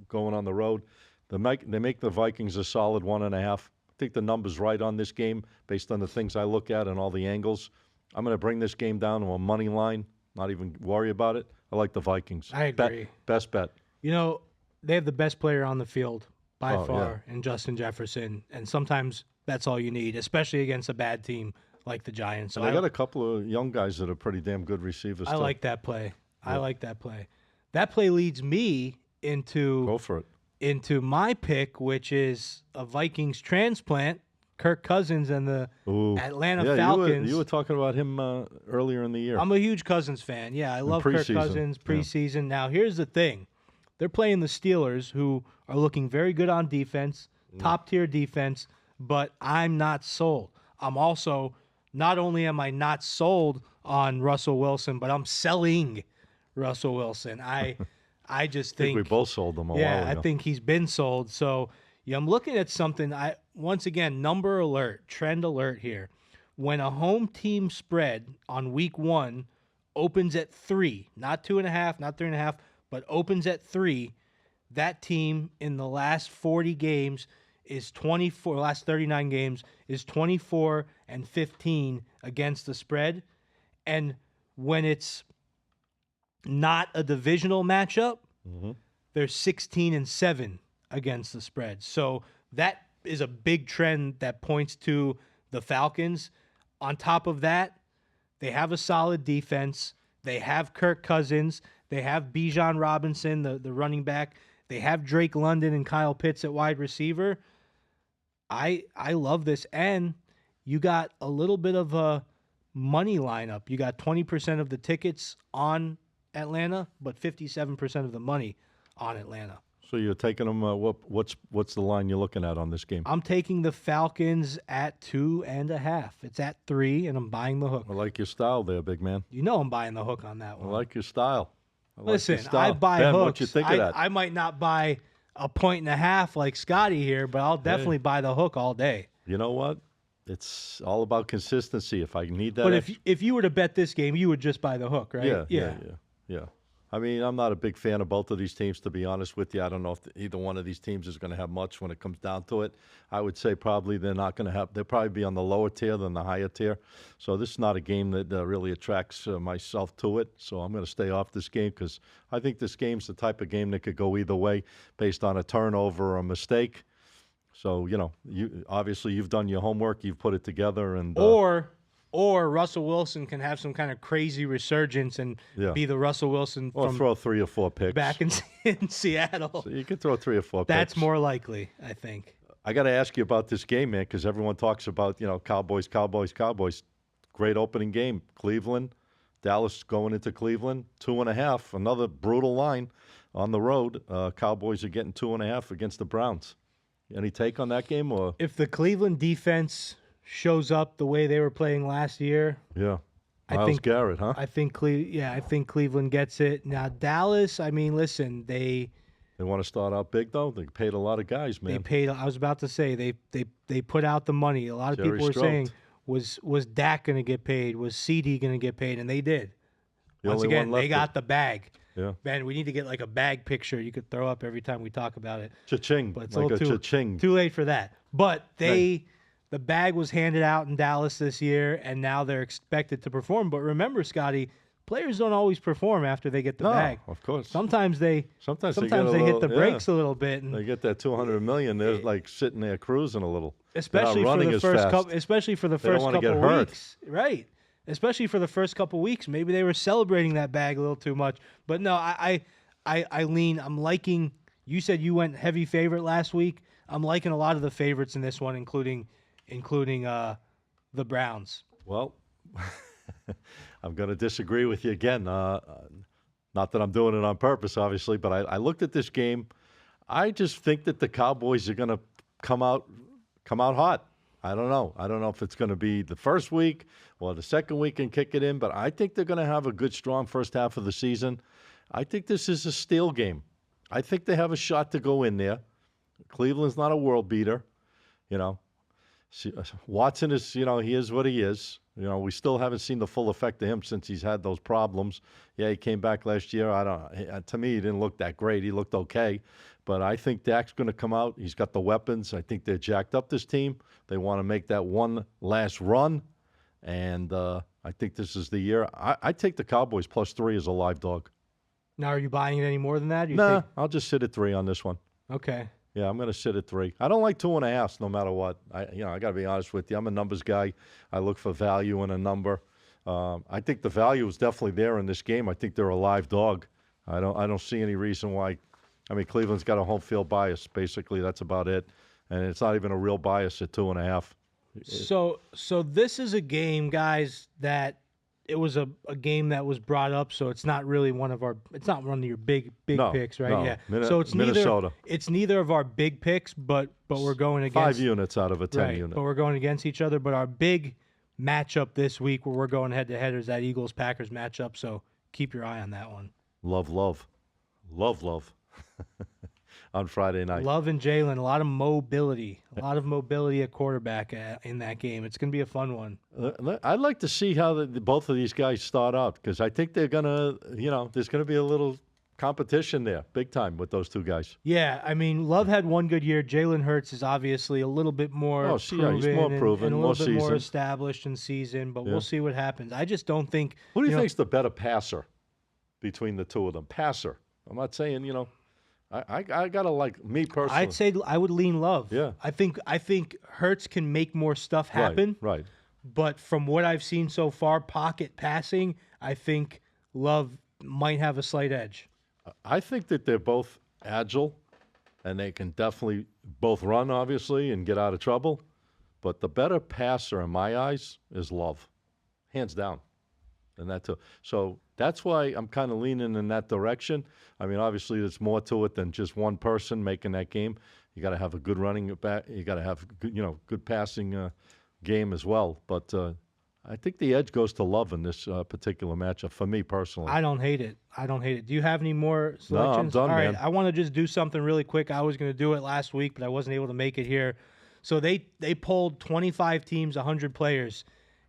Going on the road, they make the Vikings a solid 1.5. I think the number's right on this game based on the things I look at and all the angles. I'm going to bring this game down to a money line, not even worry about it. I like the Vikings. I agree. Best bet. they have the best player on the field by Oh, far in Justin Jefferson, and sometimes that's all you need, especially against a bad team like the Giants. So And I got a couple of young guys that are pretty damn good receivers, I too. like that play. Yeah. I like that play. That play leads me Go for it. into my pick, which is a Vikings transplant, Kirk Cousins and the Ooh. Atlanta Falcons. You were talking about him earlier in the year. I'm a huge Cousins fan. Yeah, I love Kirk preseason. Cousins preseason. Now, here's the thing. They're playing the Steelers, who are looking very good on defense, top-tier defense, but I'm not sold. I'm also not only am I not sold on Russell Wilson, but I'm selling Russell Wilson. I just I think we think both sold them a while yeah, I ago. think he's been sold. So yeah, I'm looking at something. Once again, number alert, trend alert here. When a home team spread on week 1 opens at 3, not 2.5, not 3.5, but opens at 3, that team in the last 40 games is 24. Last 39 games is 24-15 against the spread, and when it's not a divisional matchup, they're 16-7 against the spread. So that is a big trend that points to the Falcons. On top of that, they have a solid defense. They have Kirk Cousins. They have Bijan Robinson, the running back. They have Drake London and Kyle Pitts at wide receiver. I love this. And you got a little bit of a money lineup. You got 20% of the tickets on Atlanta, but 57% of the money on Atlanta. So you're taking them. What's the line you're looking at on this game? I'm taking the Falcons at 2.5. It's at 3, and I'm buying the hook. I like your style there, big man. You know I'm buying the hook on that I one. like your style. Listen, your style. I buy Ben, hooks. what you think of that? I might not buy a 1.5 like Scotty here, but I'll definitely buy the hook all day. You know what? It's all about consistency. If I need that, But if you were to bet this game, you would just buy the hook, right? Yeah. I mean, I'm not a big fan of both of these teams, to be honest with you. I don't know if either one of these teams is going to have much when it comes down to it. I would say probably they're not going to have. They'll probably be on the lower tier than the higher tier. So this is not a game that really attracts myself to it. So I'm going to stay off this game because I think this game's the type of game that could go either way based on a turnover or a mistake. So, you've done your homework, you've put it together, and Or Russell Wilson can have some kind of crazy resurgence and be the Russell Wilson or from throw 3 or 4 picks back in Seattle. So you can throw 3 or 4 picks. That's more likely, I think. I got to ask you about this game, man, because everyone talks about Cowboys. Great opening game, Cleveland, Dallas going into Cleveland, 2.5, another brutal line on the road. Cowboys are getting 2.5 against the Browns. Any take on that game or? If the Cleveland defense shows up the way they were playing last year, Myles Garrett, huh? I think Cleveland gets it. Now Dallas, I mean, listen, they want to start out big though. They paid a lot of guys, man. They paid. I was about to say they put out the money. A lot of Jerry people were Stroud. saying was Dak going to get paid? Was CD going to get paid? And they did. Once only again, one they left got the bag. Yeah. Man, we need to get like a bag picture you could throw up every time we talk about it. Cha-ching, But it's like a little cha-ching. too late for that. But the bag was handed out in Dallas this year, and now they're expected to perform. But remember, Scotty, players don't always perform after they get the bag. Of course. Sometimes they get a hit the little- brakes a little bit, and They get that $200 million. They're like sitting there cruising a little. especially They're not for running the as first fast. couple, especially for the They don't first wanna get couple hurt. weeks, right? Especially for the first couple weeks, maybe they were celebrating that bag a little too much. But no, I lean. I'm liking. You said you went heavy favorite last week. I'm liking a lot of the favorites in this one, including the Browns. Well, I'm going to disagree with you again. Not that I'm doing it on purpose, obviously, but I looked at this game. I just think that the Cowboys are going to come out hot. I don't know. I don't know if it's going to be the first week or the second week and kick it in, but I think they're going to have a good, strong first half of the season. I think this is a steal game. I think they have a shot to go in there. Cleveland's not a world beater, Watson is, he is what he is. We still haven't seen the full effect of him since he's had those problems. Yeah, he came back last year. To me, he didn't look that great. He looked okay. But I think Dak's going to come out. He's got the weapons. I think they're jacked up, this team. They want to make that one last run. And I think this is the year. I take the Cowboys +3 as a live dog. Now, are you buying it any more than that? Nah, I'll just sit at 3 on this one. Okay. Yeah, I'm going to sit at 3. I don't like 2.5 no matter what. I got to be honest with you. I'm a numbers guy. I look for value in a number. I think the value is definitely there in this game. I think they're a live dog. I don't see any reason why. I mean, Cleveland's got a home field bias. Basically, that's about it. And it's not even a real bias at 2.5. So this is a game, guys, that it was a game that was brought up, so it's not really one of your big No, picks, right? no. Yeah. So it's Minnesota. It's neither of our big picks, but we're going against 5 units out of a 10 right, unit. but we're going against each other. But our big matchup this week where we're going head-to-head is that Eagles-Packers matchup, so keep your eye on that one. Love. On Friday night. Love and Jalen, a lot of mobility at quarterback in that game. It's going to be a fun one. I'd like to see how both of these guys start out because I think they're going to, there's going to be a little competition there, big time, with those two guys. Yeah, I mean, Love had one good year. Jalen Hurts is obviously a little bit more proven, he's more proven, and a more little bit more seasoned. established and seasoned, but we'll see what happens. I just don't think... Who do you think's the better passer between the two of them? Passer. I'm not saying, I got to like me personally. I'd say I would lean Love. Yeah. I think Hurts can make more stuff happen. Right. But from what I've seen so far, pocket passing, I think Love might have a slight edge. I think that they're both agile, and they can definitely both run, obviously, and get out of trouble. But the better passer, in my eyes, is Love, hands down. And that too. So that's why I'm kind of leaning in that direction. I mean, obviously, there's more to it than just one person making that game. You got to have a good running back. You got to have good passing game as well. But I think the edge goes to Love in this particular matchup for me personally. I don't hate it. Do you have any more selections? No, I'm done, All right, man. I want to just do something really quick. I was going to do it last week, but I wasn't able to make it here. So they polled 25 teams, 100 players,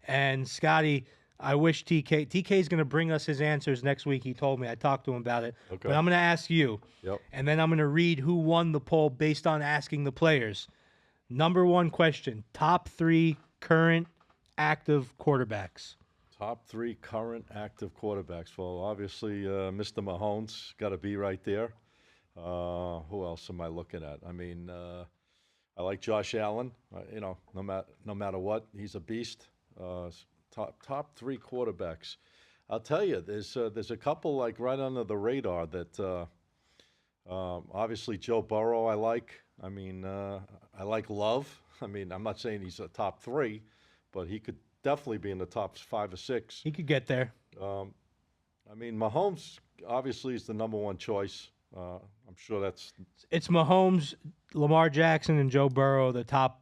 and Scotty, I wish TK is going to bring us his answers next week. He told me. I talked to him about it. Okay. But I'm going to ask you, and then I'm going to read who won the poll based on asking the players. Number one question: top 3 current active quarterbacks. Top 3 current active quarterbacks. Well, obviously, Mr. Mahomes got to be right there. Who else am I looking at? I mean, I like Josh Allen. No matter what, he's a beast. Top 3 quarterbacks. I'll tell you, there's a couple like right under the radar that obviously Joe Burrow I like. I mean, I like Love. I mean, I'm not saying he's a top 3, but he could definitely be in the top 5 or 6. He could get there. I mean, Mahomes obviously is the number one choice. I'm sure it's Mahomes, Lamar Jackson, and Joe Burrow, the top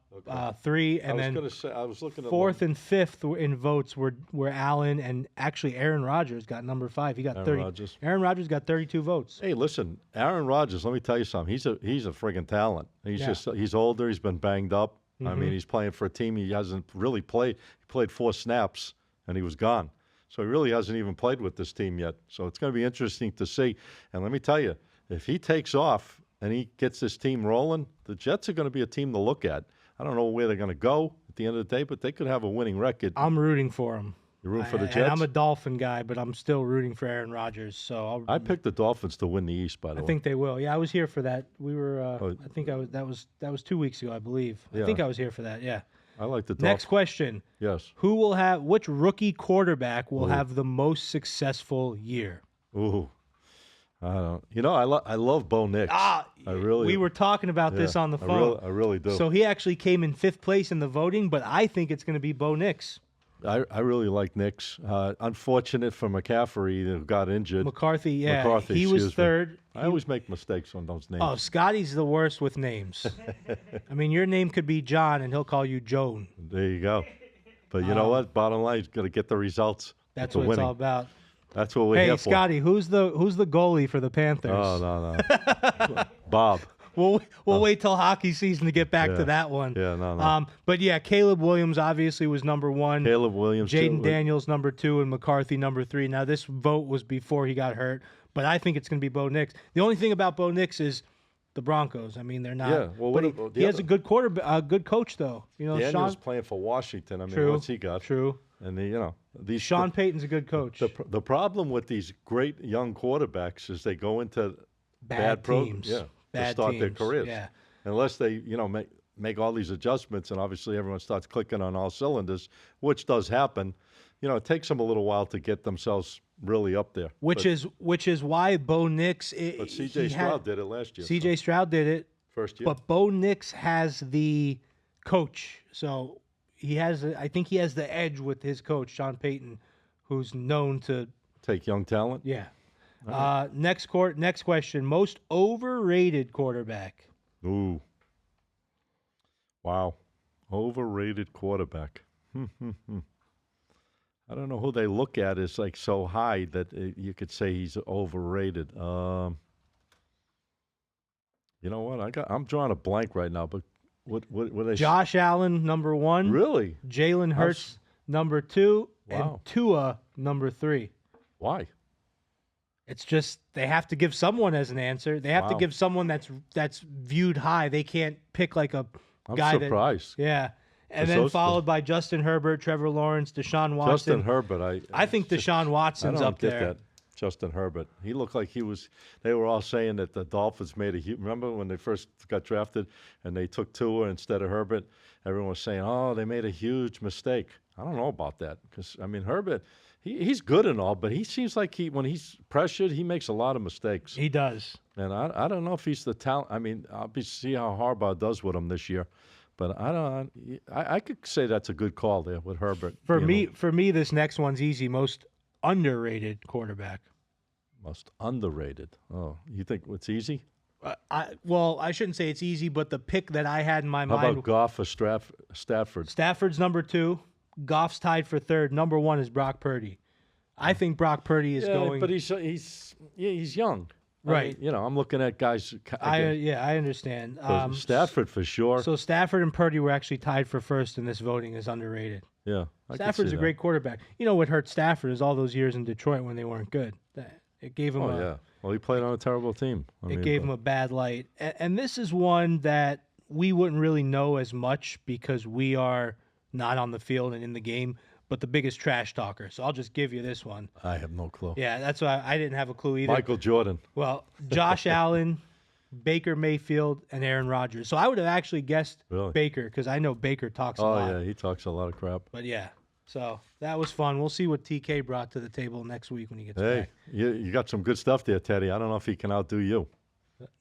3, and then I was looking at 4th and 5th in votes were Allen, and actually Aaron Rodgers got number 5. He got 30. Aaron Rodgers got 32 votes. Hey, listen, Aaron Rodgers. Let me tell you something. He's a friggin' talent. He's older. He's been banged up. Mm-hmm. I mean, he's playing for a team he hasn't really played. He played 4 snaps and he was gone. So he really hasn't even played with this team yet. So it's going to be interesting to see. And let me tell you, if he takes off and he gets this team rolling, the Jets are going to be a team to look at. I don't know where they're going to go at the end of the day, but they could have a winning record. I'm rooting for them. You're rooting for the Jets? And I'm a Dolphin guy, but I'm still rooting for Aaron Rodgers. So I picked the Dolphins to win the East, by the way. I think they will. Yeah, I was here for that. We were. I think that was 2 weeks ago, I believe. I think I was here for that. Yeah. I like the Dolphins. Next question. Yes. Which rookie quarterback will have the most successful year? Ooh. I don't. I love Bo Nix. I really. We were talking about this on the phone. I really do. So he actually came in 5th place in the voting, but I think it's going to be Bo Nix. I really like Nix. Unfortunate for McCaffrey who got injured. McCarthy, he was 3rd. I always make mistakes on those names. Oh, Scotty's the worst with names. I mean, your name could be John, and he'll call you Joan. There you go. But you know what? Bottom line, he's going to get the results. That's what it's all about. That's what we're here for. Hey, Scotty, who's the goalie for the Panthers? Oh, no. Bob. We'll wait till hockey season to get back to that one. Yeah, no. But yeah, Caleb Williams obviously was number 1. Caleb Williams. Jaden Daniels number 2, and McCarthy number 3. Now this vote was before he got hurt, but I think it's going to be Bo Nix. The only thing about Bo Nix is the Broncos. I mean, they're not. Yeah, well, he has a good good coach though. Daniels playing for Washington. I mean, what's he got? True. And these Sean Payton's a good coach. The problem with these great young quarterbacks is they go into bad teams. To bad start teams. their careers. Yeah. Unless they, make all these adjustments, and obviously everyone starts clicking on all cylinders, which does happen. It takes them a little while to get themselves really up there. Which is why Bo Nix. But C.J. Stroud did it last year. C.J. Stroud did it first year. But Bo Nix has the coach, so I think he has the edge with his coach, Sean Payton, who's known to take young talent. Yeah. Next question: most overrated quarterback. Ooh. Wow, overrated quarterback. I don't know who they look at is like so high that you could say he's overrated. You know what? I'm drawing a blank right now, but what they Josh Allen, number 1. really? Jalen Hurts, number 2. Wow. And Tua, number 3. Why? It's just they have to give someone as an answer. They have to Wow. give someone that's viewed high. They can't pick like a I'm guy surprised. yeah. And 'Cause then those- followed by Justin Herbert, Trevor Lawrence, Deshaun Watson. Justin Herbert, I think Deshaun Watson's I don't up get there. that. Justin Herbert. He looked like he was. They were all saying that the Dolphins made a huge. Remember when they first got drafted and they took Tua instead of Herbert? Everyone was saying, "Oh, they made a huge mistake." I don't know about that because I mean Herbert, he's good and all, but he seems like when he's pressured, he makes a lot of mistakes. He does. And I don't know if he's the talent. I mean, I'll see how Harbaugh does with him this year. But I could say that's a good call there with Herbert. For me, this next one's easy. Most underrated quarterback. Most underrated. Oh, you think it's easy? I shouldn't say it's easy, but the pick that I had in my How mind. about Goff or Stafford? Stafford's number 2. Goff's tied for 3rd. Number 1 is Brock Purdy. I think Brock Purdy is going. But he's young. Right. I mean, I'm looking at guys. I understand. Stafford for sure. So Stafford and Purdy were actually tied for 1st in this voting as underrated. Yeah. I could Stafford's see a that. great quarterback. You know what hurt Stafford is all those years in Detroit when they weren't good. It gave him Oh, yeah. Well, he played on a terrible team. It gave him a bad light. And this is one that we wouldn't really know as much because we are not on the field and in the game, but the biggest trash talker. So I'll just give you this one. I have no clue. Yeah, that's why I didn't have a clue either. Michael Jordan. Well, Josh Allen, Baker Mayfield, and Aaron Rodgers. So I would have actually guessed Really? Baker because I know Baker talks a Oh, lot. yeah. He talks a lot of crap. But yeah, so that was fun. We'll see what TK brought to the table next week when he gets Hey, back. you got some good stuff there, Teddy. I don't know if he can outdo you.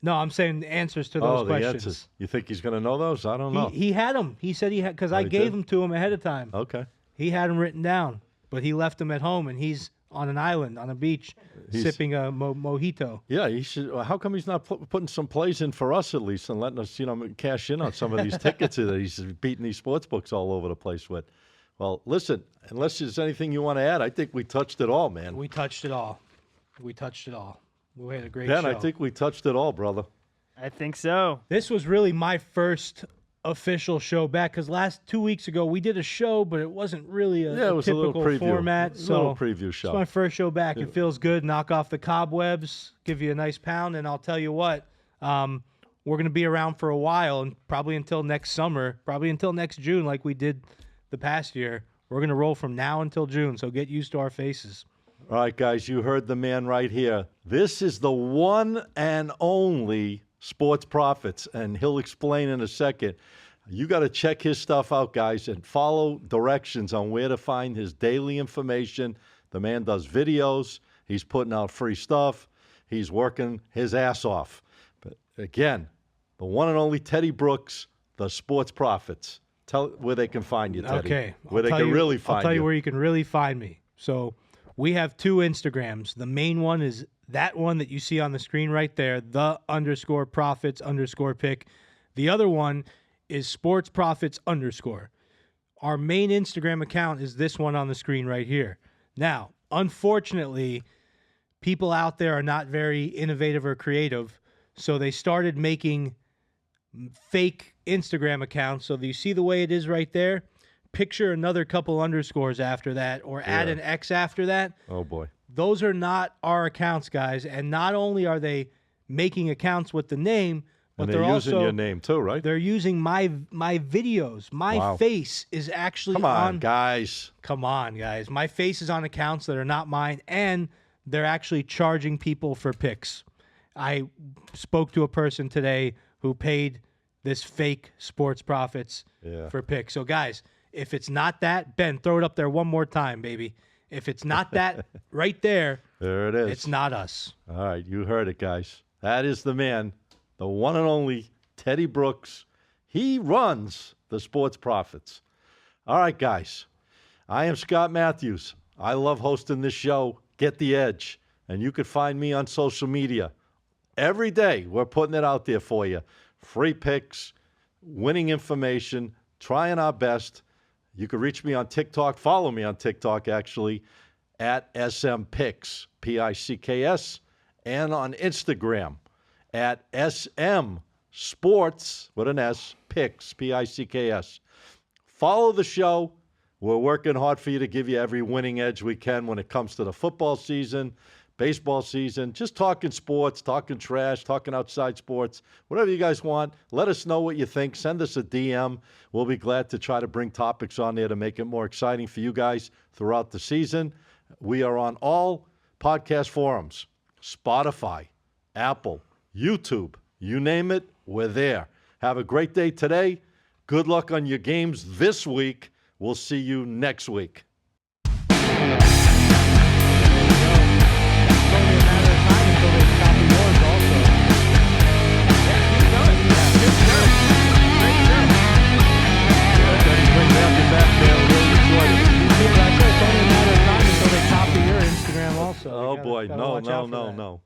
No, I'm saying the answers to those the questions. answers. You think he's going to know those? I don't know. He had them. He said he had because I he gave did? them to him ahead of time. Okay. He had them written down, but he left them at home, and he's on an island on a beach sipping a mojito. Yeah, he should. How come he's not putting some plays in for us at least and letting us, cash in on some of these tickets that he's beating these sports books all over the place with? Well, listen, unless there's anything you want to add, I think we touched it all, man. We touched it all. We had a great Ben, show. I think we touched it all, brother. I think so. This was really my first official show back because last 2 weeks ago we did a show, but it wasn't really a It was a little typical preview. format. A little preview It's show. my first show back. It feels good. Knock off the cobwebs, give you a nice pound, and I'll tell you what, we're going to be around for a while, and probably until next summer, probably until next June, like we did the past year. We're going to roll from now until June, so get used to our faces. All right, guys, you heard the man right here. This is the one and only Sports Profits, and he'll explain in a second. You got to check his stuff out, guys, and follow directions on where to find his daily information. The man does videos. He's putting out free stuff. He's working his ass off. But again, the one and only Teddy Brooks, the Sports Profits. Tell where they can find you, Teddy. Okay. Where they can really find you. I'll tell you where you can really find me. So we have 2 Instagrams. The main one is that one that you see on the screen right there, _profits_pick. The other one is Sports Profits _. Our main Instagram account is this one on the screen right here. Now, unfortunately, people out there are not very innovative or creative, so they started making fake Instagram accounts. So you see the way it is right there? Picture another couple underscores after that or add an X after that. Oh, boy. Those are not our accounts, guys. And not only are they making accounts with the name, but And they're using also your name, too, right? they're using my videos. My Wow. face is actually Come on, guys. Come on, guys. My face is on accounts that are not mine, and they're actually charging people for pics. I spoke to a person today who paid this fake Sports Profits for pics. So, guys, if it's not that, Ben, throw it up there one more time, baby. If it's not that right there, There it is. it's not us. All right, you heard it, guys. That is the man, the one and only Teddy Brooks. He runs the Sports Profits. All right, guys. I am Scott Matthews. I love hosting this show, Get the Edge. And you can find me on social media. Every day, we're putting it out there for you. Free picks, winning information, trying our best. You can reach me on TikTok. Follow me on TikTok, actually, at SMPicks, Picks, and on Instagram at SM Sports, with an S, Picks, Picks. Follow the show. We're working hard for you to give you every winning edge we can when it comes to the football season, baseball season, just talking sports, talking trash, talking outside sports, whatever you guys want. Let us know what you think. Send us a DM. We'll be glad to try to bring topics on there to make it more exciting for you guys throughout the season. We are on all podcast forums, Spotify, Apple, YouTube, you name it, we're there. Have a great day today. Good luck on your games this week. We'll see you next week. Oh boy, no.